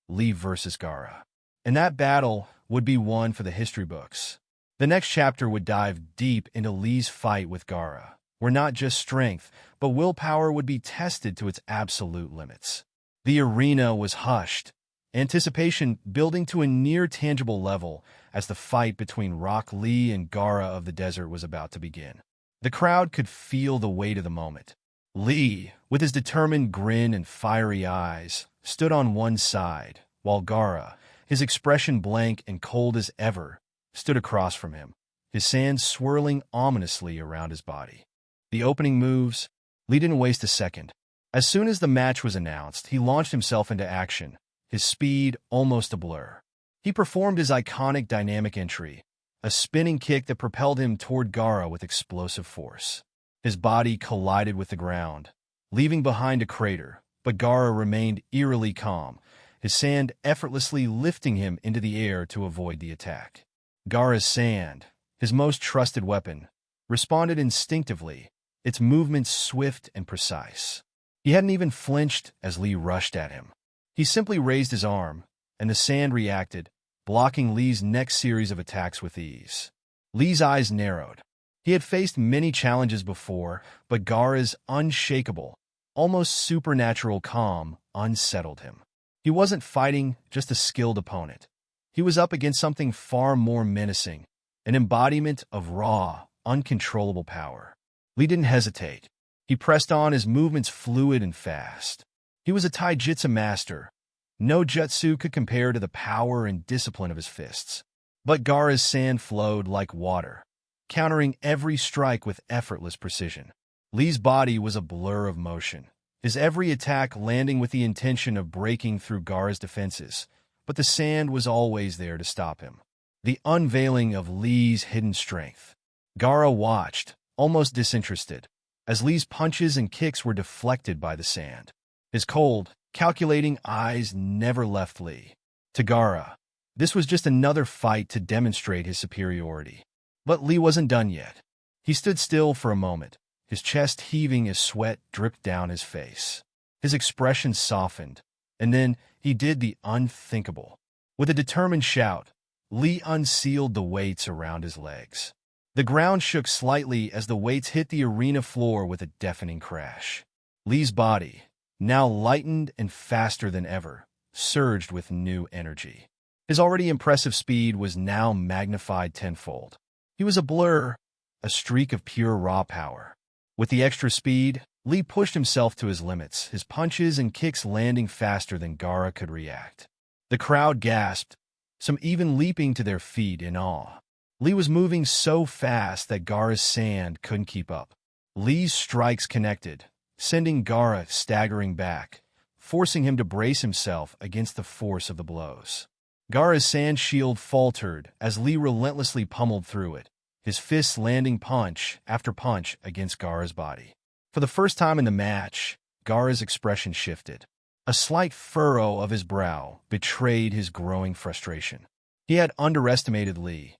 Lee versus Gaara. And that battle would be one for the history books. The next chapter would dive deep into Lee's fight with Gaara, where not just strength, but willpower would be tested to its absolute limits. The arena was hushed, anticipation building to a near-tangible level as the fight between Rock Lee and Gaara of the Desert was about to begin. The crowd could feel the weight of the moment. Lee, with his determined grin and fiery eyes, stood on one side, while Gaara, his expression blank and cold as ever, stood across from him, his sand swirling ominously around his body. The opening moves, Lee didn't waste a second. As soon as the match was announced, he launched himself into action, his speed almost a blur. He performed his iconic dynamic entry, a spinning kick that propelled him toward Gaara with explosive force. His body collided with the ground, leaving behind a crater, but Gaara remained eerily calm, his sand effortlessly lifting him into the air to avoid the attack. Gaara's sand, his most trusted weapon, responded instinctively, its movements swift and precise. He hadn't even flinched as Lee rushed at him. He simply raised his arm, and the sand reacted, blocking Lee's next series of attacks with ease. Lee's eyes narrowed. He had faced many challenges before, but Gaara's unshakable, almost supernatural calm unsettled him. He wasn't fighting just a skilled opponent. He was up against something far more menacing, an embodiment of raw, uncontrollable power. Lee didn't hesitate. He pressed on, his movements fluid and fast. He was a taijutsu master, No jutsu could compare to the power and discipline of his fists. But Gaara's sand flowed like water, countering every strike with effortless precision. Lee's body was a blur of motion, his every attack landing with the intention of breaking through Gaara's defenses, but the sand was always there to stop him. The unveiling of Lee's hidden strength. Gaara watched, almost disinterested, as Lee's punches and kicks were deflected by the sand. His cold, calculating eyes never left Lee. To Gaara, this was just another fight to demonstrate his superiority. But Lee wasn't done yet. He stood still for a moment, his chest heaving as sweat dripped down his face. His expression softened, and then he did the unthinkable. With a determined shout, Lee unsealed the weights around his legs. The ground shook slightly as the weights hit the arena floor with a deafening crash. Lee's body, now lightened and faster than ever, surged with new energy. His already impressive speed was now magnified tenfold. He was a blur, a streak of pure raw power. With the extra speed, Lee pushed himself to his limits, his punches and kicks landing faster than Gaara could react. The crowd gasped, some even leaping to their feet in awe. Lee was moving so fast that Gaara's sand couldn't keep up. Lee's strikes connected, sending Gaara staggering back, forcing him to brace himself against the force of the blows. Gaara's sand shield faltered as Lee relentlessly pummeled through it, his fists landing punch after punch against Gaara's body. For the first time in the match, Gaara's expression shifted. A slight furrow of his brow betrayed his growing frustration. He had underestimated Lee.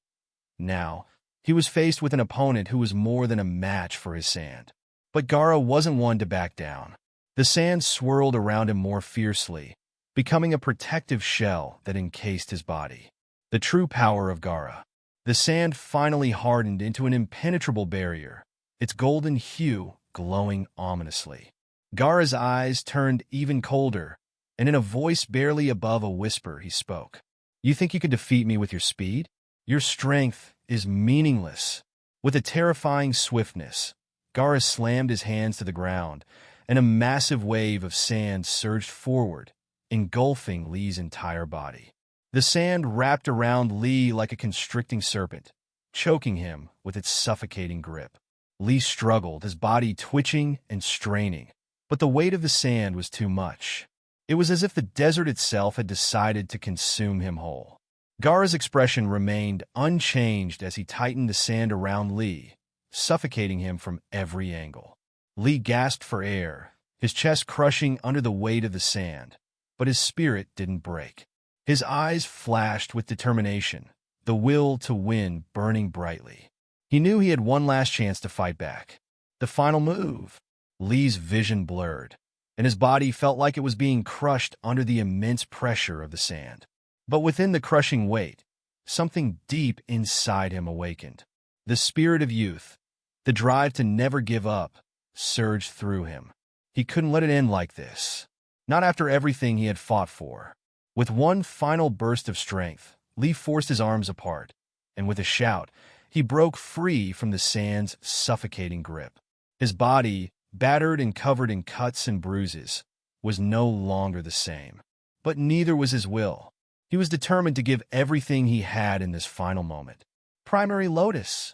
Now, he was faced with an opponent who was more than a match for his sand. But Gaara wasn't one to back down. The sand swirled around him more fiercely, becoming a protective shell that encased his body. The true power of Gaara. The sand finally hardened into an impenetrable barrier, its golden hue glowing ominously. Gaara's eyes turned even colder, and in a voice barely above a whisper he spoke. "You think you can defeat me with your speed? Your strength is meaningless." With a terrifying swiftness, Gaara slammed his hands to the ground, and a massive wave of sand surged forward, engulfing Lee's entire body. The sand wrapped around Lee like a constricting serpent, choking him with its suffocating grip. Lee struggled, his body twitching and straining, but the weight of the sand was too much. It was as if the desert itself had decided to consume him whole. Gaara's expression remained unchanged as he tightened the sand around Lee, suffocating him from every angle. Lee gasped for air, his chest crushing under the weight of the sand, but his spirit didn't break. His eyes flashed with determination, the will to win burning brightly. He knew he had one last chance to fight back. The final move. Lee's vision blurred, and his body felt like it was being crushed under the immense pressure of the sand. But within the crushing weight, something deep inside him awakened. The spirit of youth, the drive to never give up, surged through him. He couldn't let it end like this. Not after everything he had fought for. With one final burst of strength, Lee forced his arms apart, and with a shout, he broke free from the sand's suffocating grip. His body, battered and covered in cuts and bruises, was no longer the same. But neither was his will. He was determined to give everything he had in this final moment. Primary Lotus.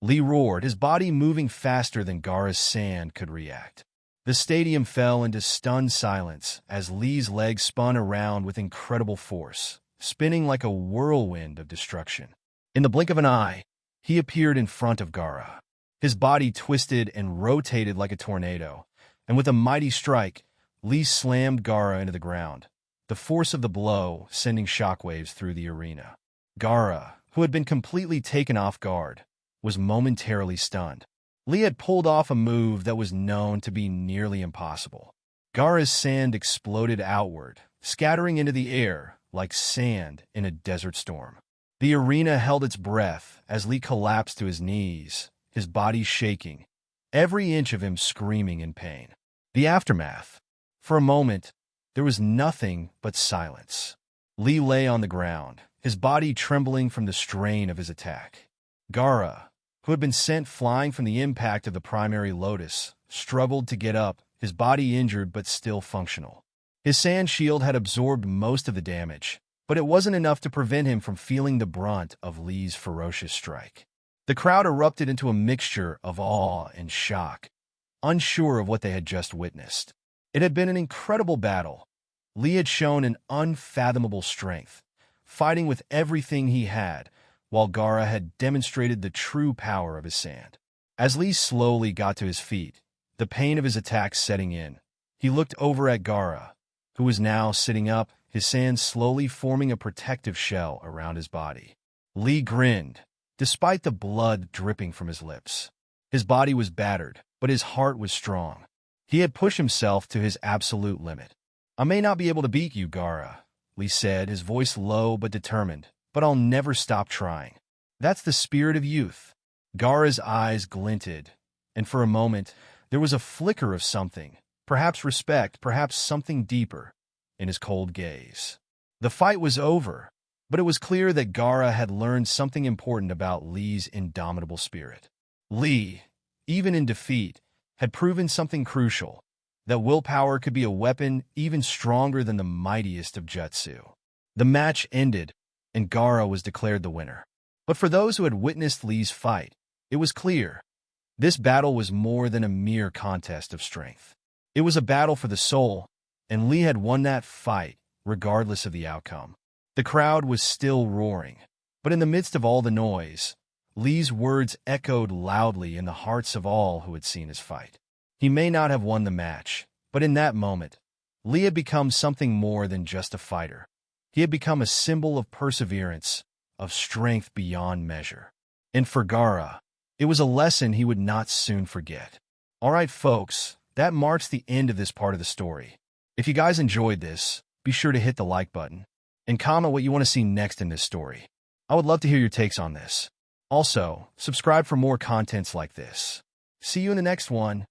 Lee roared, his body moving faster than Gaara's sand could react. The stadium fell into stunned silence as Lee's legs spun around with incredible force, spinning like a whirlwind of destruction. In the blink of an eye, he appeared in front of Gaara. His body twisted and rotated like a tornado, and with a mighty strike, Lee slammed Gaara into the ground, the force of the blow sending shockwaves through the arena. Gaara, who had been completely taken off guard, was momentarily stunned. Lee had pulled off a move that was known to be nearly impossible. Gaara's sand exploded outward, scattering into the air like sand in a desert storm. The arena held its breath as Lee collapsed to his knees, his body shaking, every inch of him screaming in pain. The aftermath. For a moment, there was nothing but silence. Lee lay on the ground, his body trembling from the strain of his attack. Gaara, who had been sent flying from the impact of the primary Lotus, struggled to get up, his body injured but still functional. His sand shield had absorbed most of the damage, but it wasn't enough to prevent him from feeling the brunt of Lee's ferocious strike. The crowd erupted into a mixture of awe and shock, unsure of what they had just witnessed. It had been an incredible battle. Lee had shown an unfathomable strength, fighting with everything he had, while Gaara had demonstrated the true power of his sand. As Lee slowly got to his feet, the pain of his attacks setting in, he looked over at Gaara, who was now sitting up, his sand slowly forming a protective shell around his body. Lee grinned, despite the blood dripping from his lips. His body was battered, but his heart was strong. He had pushed himself to his absolute limit. "I may not be able to beat you, Gaara," Lee said, his voice low but determined, "but I'll never stop trying." That's the spirit of youth. Gaara's eyes glinted, and for a moment, there was a flicker of something, perhaps respect, perhaps something deeper, in his cold gaze. The fight was over, but it was clear that Gaara had learned something important about Lee's indomitable spirit. Lee, even in defeat, had proven something crucial, that willpower could be a weapon even stronger than the mightiest of jutsu. The match ended, and Gaara was declared the winner. But for those who had witnessed Lee's fight, it was clear. This battle was more than a mere contest of strength. It was a battle for the soul, and Lee had won that fight, regardless of the outcome. The crowd was still roaring, but in the midst of all the noise, Lee's words echoed loudly in the hearts of all who had seen his fight. He may not have won the match, but in that moment, Lee had become something more than just a fighter. He had become a symbol of perseverance, of strength beyond measure. And for Gaara, it was a lesson he would not soon forget. All right, folks, that marks the end of this part of the story. If you guys enjoyed this, be sure to hit the like button and comment what you want to see next in this story. I would love to hear your takes on this. Also, subscribe for more contents like this. See you in the next one.